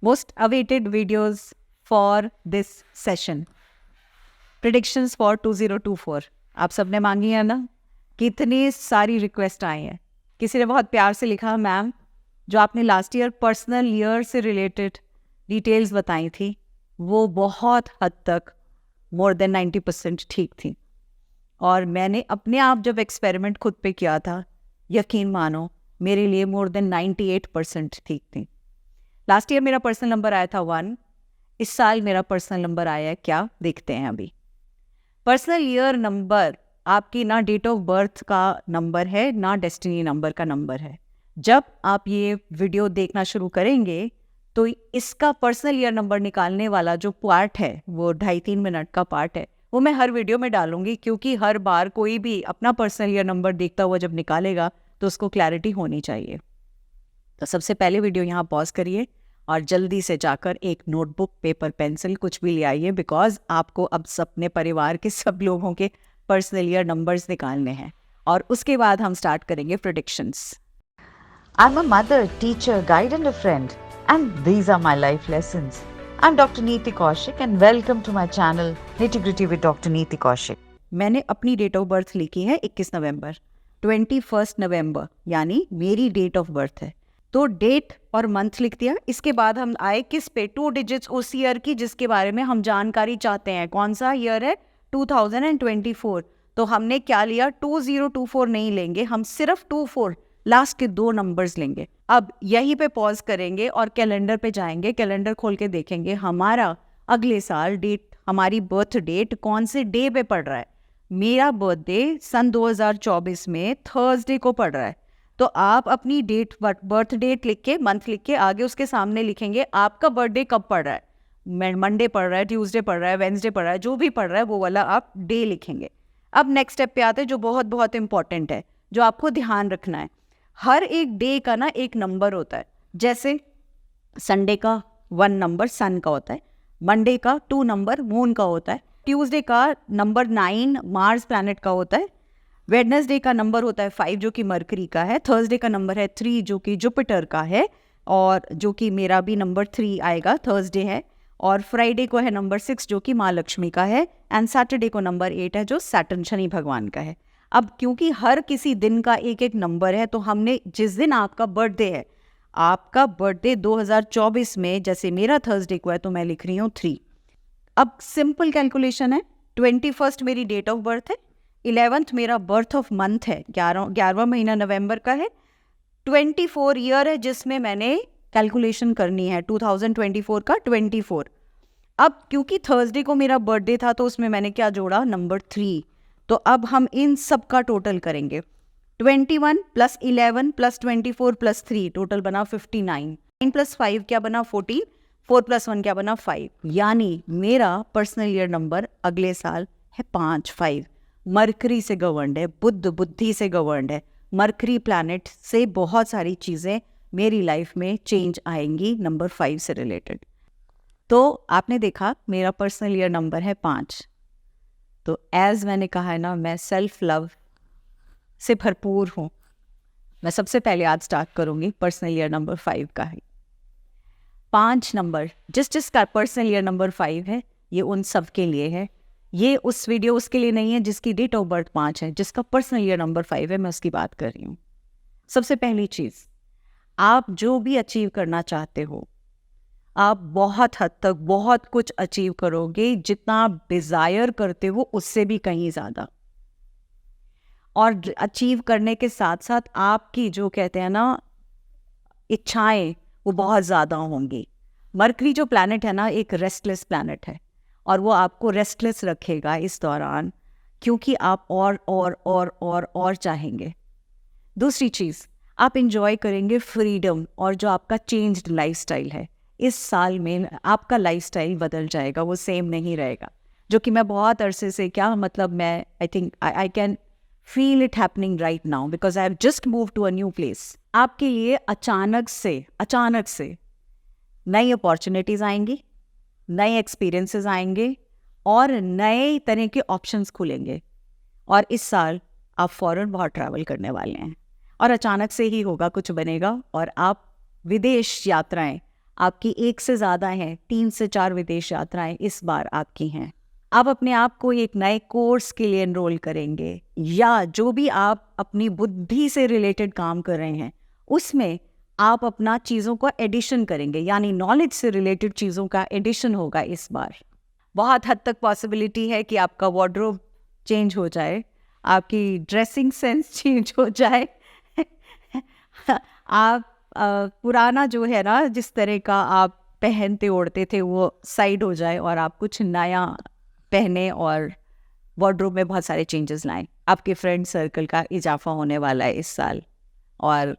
most awaited videos for this session. Predictions for 2024. आप सबने मांगी है ना? कितनी सारी रिक्वेस्ट आई हैं. किसी ने बहुत प्यार से लिखा, मैम जो आपने लास्ट ईयर पर्सनल ईयर से रिलेटेड डिटेल्स बताई थी वो बहुत हद तक मोर देन 90% ठीक थी. और मैंने अपने आप जब एक्सपेरिमेंट खुद पे किया था, यकीन मानो मेरे लिए मोर देन 98% ठीक थी. लास्ट ईयर मेरा पर्सनल नंबर आया था 1. इस साल मेरा पर्सनल नंबर आया है क्या, देखते हैं अभी. पर्सनल ईयर नंबर आपकी ना डेट ऑफ बर्थ का नंबर है ना डेस्टिनी नंबर का नंबर है. जब आप ये वीडियो देखना शुरू करेंगे तो इसका पर्सनल ईयर नंबर निकालने वाला जो पार्ट है वो 2.5-3 मिनट का पार्ट है, वो मैं हर वीडियो में डालूंगी, क्योंकि हर बार कोई भी अपना पर्सनल ईयर नंबर देखता हुआ जब निकालेगा तो उसको क्लैरिटी होनी चाहिए. तो सबसे पहले वीडियो यहाँ पॉज करिए और जल्दी से जाकर एक नोटबुक, पेपर, पेंसिल कुछ भी ले आइए, बिकॉज आपको अब अपने परिवार के सब लोगों के पर्सनल ईयर नंबर्स निकालने हैं और उसके बाद हम स्टार्ट करेंगे predictions. I'm a mother, teacher, guide and a friend, and these are my life lessons. I'm Dr. Neeti Kaushik and welcome to my channel Nitty Gritty with Dr. Neeti Kaushik. मैंने अपनी date of birth लिखी है 21 नवंबर, 21 नवंबर यानी मेरी date of birth है. तो date और month लिख दिया. इसके बाद हम आए किस पे, 2 डिजिट्स उस ईयर की जिसके बारे में हम जानकारी चाहते हैं. कौन सा ईयर है? 2024. तो हमने क्या लिया, 2024 नहीं लेंगे, हम सिर्फ 24 लास्ट के 2 नंबर्स लेंगे. अब यहीं पे पॉज करेंगे और कैलेंडर पे जाएंगे. कैलेंडर खोल के देखेंगे हमारा अगले साल डेट, हमारी बर्थ डेट कौन से डे पे पड़ रहा है. मेरा बर्थडे सन 2024 में थर्सडे को पड़ रहा है. तो आप अपनी डेट, बर्थ डेट लिख के, मंथ लिख के आगे उसके सामने लिखेंगे आपका बर्थडे कब पड़ रहा है. मंडे पड़ रहा है, ट्यूसडे पड़ रहा है, वेंसडे पड़ रहा है, जो भी पड़ रहा है वो वाला आप डे लिखेंगे. अब नेक्स्ट स्टेप पे आते हैं जो बहुत बहुत इंपॉर्टेंट है, जो आपको ध्यान रखना है. हर एक डे का ना एक नंबर होता है. जैसे संडे का 1 नंबर सन का होता है, मंडे का 2 नंबर मून का होता है, ट्यूसडे का नंबर 9 मार्स प्लैनेट का होता है, वेडनेसडे का नंबर होता है 5 जो कि मरकरी का है, थर्सडे का नंबर है 3 जो कि जुपिटर का है और जो कि मेरा भी नंबर 3 आएगा, थर्सडे है. और फ्राइडे को है नंबर 6 जो कि माँ लक्ष्मी का है, एंड सैटरडे को नंबर 8 है जो सैटर्न शनि भगवान का है. अब क्योंकि हर किसी दिन का एक एक नंबर है, तो हमने जिस दिन आपका बर्थडे है, आपका बर्थडे 2024 में जैसे मेरा थर्सडे को है तो मैं लिख रही हूँ 3. अब सिंपल कैलकुलेशन है. 21 मेरी डेट ऑफ बर्थ है, 11th मेरा बर्थ ऑफ मंथ है, 11वां महीना नवंबर का है, 24 ईयर है जिसमें मैंने कैलकुलेशन करनी है 2024 का 24. अब क्योंकि थर्सडे को मेरा बर्थडे था तो उसमें मैंने क्या जोड़ा, नंबर 3. तो अब हम इन सब का टोटल करेंगे. 21 + 11 + 24 + 3 टोटल बना 59. 9 + 5 क्या बना 14. 4 + 1 क्या बना 5. यानी मेरा पर्सनल ईयर नंबर अगले साल है 5. मरकरी से गवर्नड है, बुद्धि से गवर्नड है. मरकरी प्लैनेट से बहुत सारी चीज़ें मेरी लाइफ में चेंज आएंगी नंबर 5 से रिलेटेड. तो आपने देखा मेरा पर्सनल ईयर नंबर है 5. तो एज मैंने कहा है ना, मैं सेल्फ लव से भरपूर हूँ. मैं सबसे पहले आज स्टार्ट करूँगी पर्सनल ईयर नंबर 5 का है. 5 नंबर जिसका पर्सनल ईयर नंबर 5 है, ये उन सब के लिए है. ये उस वीडियो उसके लिए नहीं है जिसकी डेट ऑफ बर्थ 5 है, जिसका पर्सनल ईयर नंबर 5 है, मैं उसकी बात कर रही हूँ. सबसे पहली चीज़, आप जो भी अचीव करना चाहते हो, आप बहुत हद तक बहुत कुछ अचीव करोगे. जितना आप डिज़ायर करते हो उससे भी कहीं ज़्यादा. और अचीव करने के साथ साथ आपकी जो कहते हैं ना इच्छाएं, वो बहुत ज़्यादा होंगी. मरकरी जो प्लैनेट है ना, एक रेस्टलेस प्लैनेट है और वो आपको रेस्टलेस रखेगा इस दौरान, क्योंकि आप और चाहेंगे. दूसरी चीज़, आप इंजॉय करेंगे फ्रीडम और जो आपका चेंज्ड लाइफस्टाइल है. इस साल में आपका लाइफस्टाइल बदल जाएगा, वो सेम नहीं रहेगा, जो कि मैं बहुत अरसे से, क्या मतलब, मैं I think I can feel it happening right now because I have just move to a new place. आपके लिए अचानक से नई अपॉर्चुनिटीज़ आएंगी, नए एक्सपीरियंसेस आएंगे और नए तरह के ऑप्शंस खुलेंगे. और इस साल आप फॉरेन बहुत ट्रैवल करने वाले हैं और अचानक से ही होगा, कुछ बनेगा और आप विदेश यात्राएं आपकी 1 से ज़्यादा हैं, 3 से 4 विदेश यात्राएं इस बार आपकी हैं। आप अपने आप को एक नए कोर्स के लिए एनरोल करेंगे, या जो भी आप अपनी बुद्धि से रिलेटेड काम कर रहे हैं उसमें आप अपना चीज़ों का एडिशन करेंगे, यानी नॉलेज से रिलेटेड चीज़ों का एडिशन होगा इस बार। बहुत हद तक पॉसिबिलिटी है कि आपका वार्डरोब चेंज हो जाए, आपकी ड्रेसिंग सेंस चेंज हो जाए। आप पुराना जो है ना, जिस तरह का आप पहनते ओढ़ते थे वो साइड हो जाए और आप कुछ नया पहने और वार्डरोब में बहुत सारे चेंजेस लाएं। आपके फ्रेंड सर्कल का इजाफा होने वाला है इस साल, और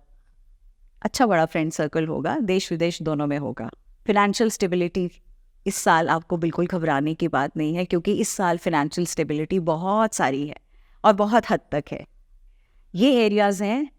अच्छा बड़ा फ्रेंड सर्कल होगा, देश विदेश दोनों में होगा। फिनेंशियल स्टेबिलिटी इस साल आपको बिल्कुल घबराने की बात नहीं है, क्योंकि इस साल फिनेंशियल स्टेबिलिटी बहुत सारी है और बहुत हद तक है। ये एरियाज़ हैं,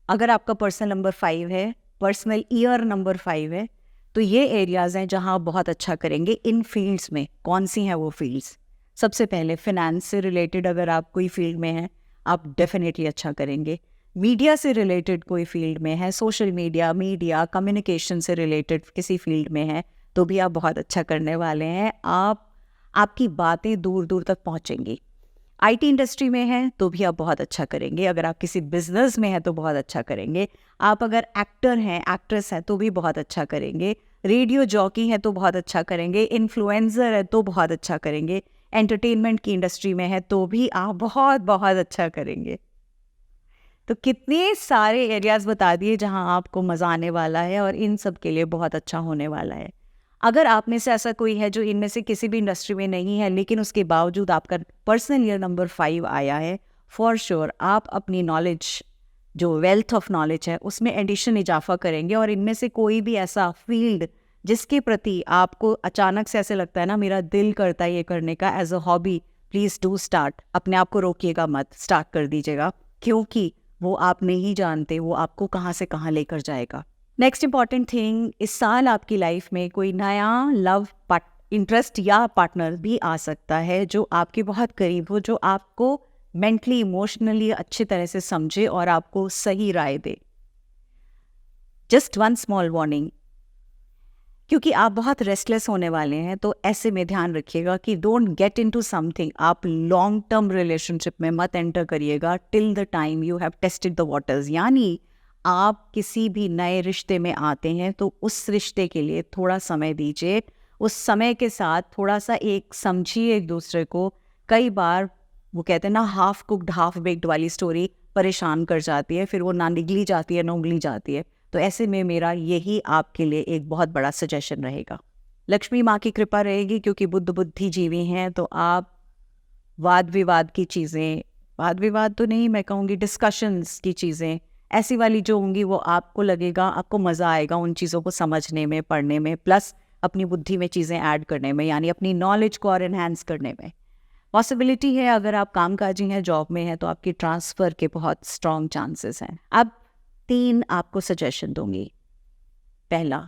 अगर आपका पर्सनल नंबर 5 है, पर्सनल ईयर नंबर 5 है, तो ये एरियाज़ हैं जहां आप बहुत अच्छा करेंगे। इन फील्ड्स में कौन सी हैं वो फील्ड्स? सबसे पहले फिनेंस से रिलेटेड अगर आप कोई फील्ड में हैं, आप डेफिनेटली अच्छा करेंगे। मीडिया से रिलेटेड कोई फील्ड में है, सोशल मीडिया कम्युनिकेशन से रिलेटेड किसी फील्ड में है, तो भी आप बहुत अच्छा करने वाले हैं। आपकी बातें दूर दूर तक पहुंचेंगी। आईटी इंडस्ट्री में है तो भी आप बहुत अच्छा करेंगे। अगर आप किसी बिजनेस में हैं तो बहुत अच्छा करेंगे। आप अगर एक्टर हैं, एक्ट्रेस हैं तो भी बहुत अच्छा करेंगे। रेडियो जॉकी हैं तो बहुत अच्छा करेंगे। इन्फ्लुएंसर है तो बहुत अच्छा करेंगे। एंटरटेनमेंट की इंडस्ट्री में है तो भी आप बहुत बहुत अच्छा करेंगे। तो कितने सारे एरियाज बता दिए जहां आपको मज़ा आने वाला है और इन सब के लिए बहुत अच्छा होने वाला है। अगर आप में से ऐसा कोई है जो इनमें से किसी भी इंडस्ट्री में नहीं है, लेकिन उसके बावजूद आपका पर्सनल ईयर नंबर 5 आया है, फॉर श्योर आप अपनी नॉलेज, जो वेल्थ ऑफ नॉलेज है, उसमें एडिशन इजाफा करेंगे। और इनमें से कोई भी ऐसा फील्ड जिसके प्रति आपको अचानक से ऐसे लगता है ना, मेरा दिल करता है ये करने का as a hobby, please do start. अपने आप को रोकिएगा मत, स्टार्ट कर दीजिएगा, क्योंकि वो आप नहीं जानते वो आपको कहाँ से कहाँ लेकर जाएगा। नेक्स्ट इंपॉर्टेंट थिंग, इस साल आपकी लाइफ में कोई नया लव इंटरेस्ट या पार्टनर भी आ सकता है जो आपके बहुत करीब हो, जो आपको मेंटली इमोशनली अच्छी तरह से समझे और आपको सही राय दे। जस्ट वन स्मॉल वार्निंग, क्योंकि आप बहुत रेस्टलेस होने वाले हैं, तो ऐसे में ध्यान रखिएगा कि डोंट गेट इनटू समथिंग। आप लॉन्ग टर्म रिलेशनशिप में मत एंटर करिएगा till the time you have tested the waters. यानी आप किसी भी नए रिश्ते में आते हैं तो उस रिश्ते के लिए थोड़ा समय दीजिए। उस समय के साथ थोड़ा सा एक समझिए एक दूसरे को। कई बार वो कहते हैं ना, हाफ कुक्ड हाफ बेक्ड वाली स्टोरी परेशान कर जाती है, फिर वो ना निगली जाती है ना उंगली जाती है। तो ऐसे में मेरा यही आपके लिए एक बहुत बड़ा सजेशन रहेगा। लक्ष्मी माँ की कृपा रहेगी, क्योंकि बुद्ध बुद्धिजीवी हैं, तो आप वाद विवाद की चीज़ें, वाद विवाद तो नहीं मैं कहूँगी, डिस्कशंस की चीज़ें ऐसी वाली जो होंगी, वो आपको लगेगा, आपको मज़ा आएगा उन चीज़ों को समझने में, पढ़ने में, प्लस अपनी बुद्धि में चीज़ें ऐड करने में, यानी अपनी नॉलेज को और एनहांस करने में। पॉसिबिलिटी है अगर आप कामकाजी हैं, जॉब में हैं, तो आपकी ट्रांसफ़र के बहुत स्ट्रॉन्ग चांसेस हैं। अब 3 आपको सजेशन दूंगी। पहला,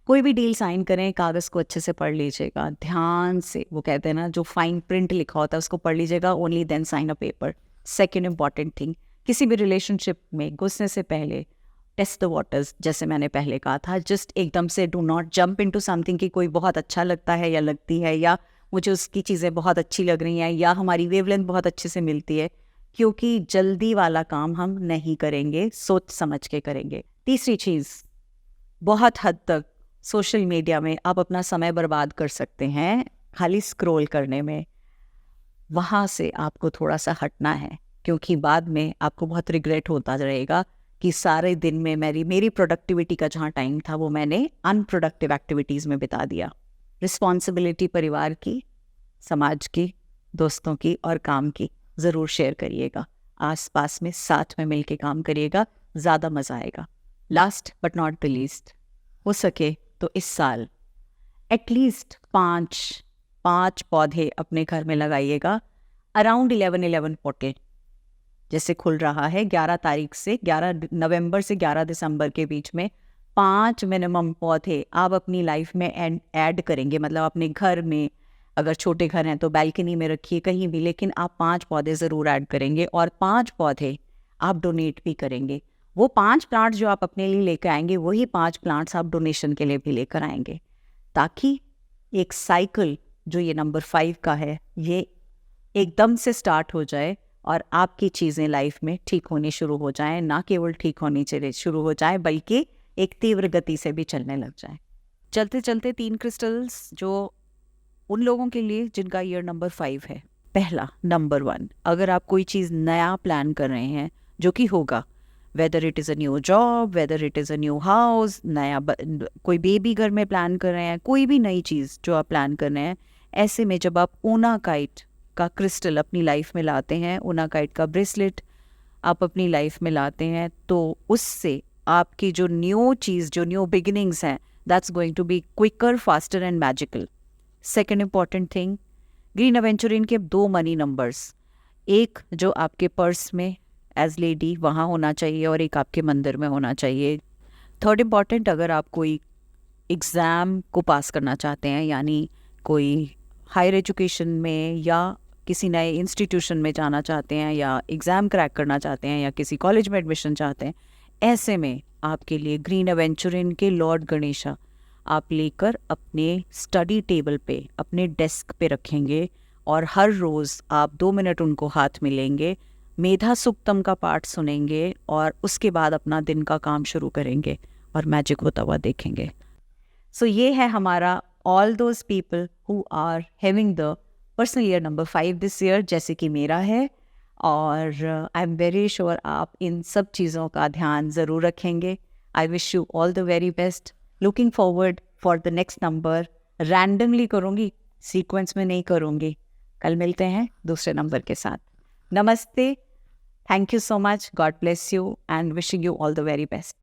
कोई भी डील साइन करें, कागज़ को अच्छे से पढ़ लीजिएगा, ध्यान से। वो कहते हैं ना, जो फाइन प्रिंट लिखा होता है उसको पढ़ लीजिएगा, only then sign a paper. Second important thing, किसी भी रिलेशनशिप में घुसने से पहले टेस्ट द वाटर्स, जैसे मैंने पहले कहा था। जस्ट एकदम से do not jump into something कि कोई बहुत अच्छा लगता है या लगती है, या मुझे उसकी चीज़ें बहुत अच्छी लग रही हैं, या हमारी वेवलेंथ बहुत अच्छे से मिलती है, क्योंकि जल्दी वाला काम हम नहीं करेंगे, सोच समझ के करेंगे। तीसरी चीज़, बहुत हद तक सोशल मीडिया में आप अपना समय बर्बाद कर सकते हैं खाली स्क्रॉल करने में। वहाँ से आपको थोड़ा सा हटना है, क्योंकि बाद में आपको बहुत रिग्रेट होता रहेगा कि सारे दिन में मेरी प्रोडक्टिविटी का जहाँ टाइम था वो मैंने अनप्रोडक्टिव एक्टिविटीज़ में बिता दिया। रिस्पॉन्सिबिलिटी परिवार की, समाज की, दोस्तों की और काम की ज़रूर शेयर करिएगा। आसपास में साथ में मिलके काम करिएगा, ज़्यादा मज़ा आएगा। Last but not the least, हो सके तो इस साल एटलीस्ट 5 पौधे अपने घर में लगाइएगा। अराउंड 11 पोटे जैसे खुल रहा है 11 तारीख से 11 नवंबर से 11 दिसंबर के बीच में 5 मिनिमम पौधे आप अपनी लाइफ में ऐड करेंगे। मतलब अपने घर में, अगर छोटे घर हैं तो बैल्कनी में रखिए, कहीं भी, लेकिन आप 5 पौधे ज़रूर ऐड करेंगे और 5 पौधे आप डोनेट भी करेंगे। वो 5 प्लांट्स जो आप अपने लिए लेकर आएंगे वही 5 प्लांट्स आप डोनेशन के लिए भी लेकर आएंगे, ताकि एक साइकिल जो ये नंबर 5 का है ये एकदम से स्टार्ट हो जाए और आपकी चीज़ें लाइफ में ठीक होनी शुरू हो जाएं, ना केवल ठीक होनी चाहिए शुरू हो जाए बल्कि एक तीव्र गति से भी चलने लग जाए। चलते चलते 3 क्रिस्टल्स जो उन लोगों के लिए जिनका ईयर नंबर 5 है। पहला, नंबर 1, अगर आप कोई चीज़ नया प्लान कर रहे हैं जो कि होगा, whether it is a new job, whether it is a new house, कोई बेबी घर में प्लान कर रहे हैं, कोई भी नई चीज़ जो आप प्लान कर रहे हैं, ऐसे में जब आप ओनाकाइट का क्रिस्टल अपनी लाइफ में लाते हैं, ओनाकाइट का ब्रेसलेट आप अपनी लाइफ में लाते हैं, तो उससे आपकी जो न्यू चीज़, जो न्यू बिगिनिंग्स हैं, that's going to be quicker, faster and magical. Second important thing, green aventurine के 2 मनी नंबर्स, एक जो आपके पर्स में एज लेडी वहाँ होना चाहिए और एक आपके मंदिर में होना चाहिए। थर्ड इम्पॉर्टेंट, अगर आप कोई एग्ज़ाम को पास करना चाहते हैं, यानी कोई हायर एजुकेशन में या किसी नए इंस्टीट्यूशन में जाना चाहते हैं या एग्ज़ाम क्रैक करना चाहते हैं या किसी कॉलेज में एडमिशन चाहते हैं, ऐसे में आपके लिए ग्रीन एवेंचुरिन के लॉर्ड गणेशा आप लेकर अपने स्टडी टेबल पे, अपने डेस्क पे रखेंगे और हर रोज़ आप 2 मिनट उनको हाथ में लेंगे, मेधा सुक्तम का पाठ सुनेंगे और उसके बाद अपना दिन का काम शुरू करेंगे और मैजिक होता हुआ देखेंगे। सो ये है हमारा all those people who are having the personal year number 5 this year, जैसे कि मेरा है, और आई एम वेरी श्योर आप इन सब चीज़ों का ध्यान ज़रूर रखेंगे। I wish you all the very best. Looking forward for the next number. Randomly करूँगी, सीक्वेंस में नहीं करूँगी। कल मिलते हैं दूसरे नंबर के साथ। नमस्ते, thank you so much, God bless you and wishing you all the very best.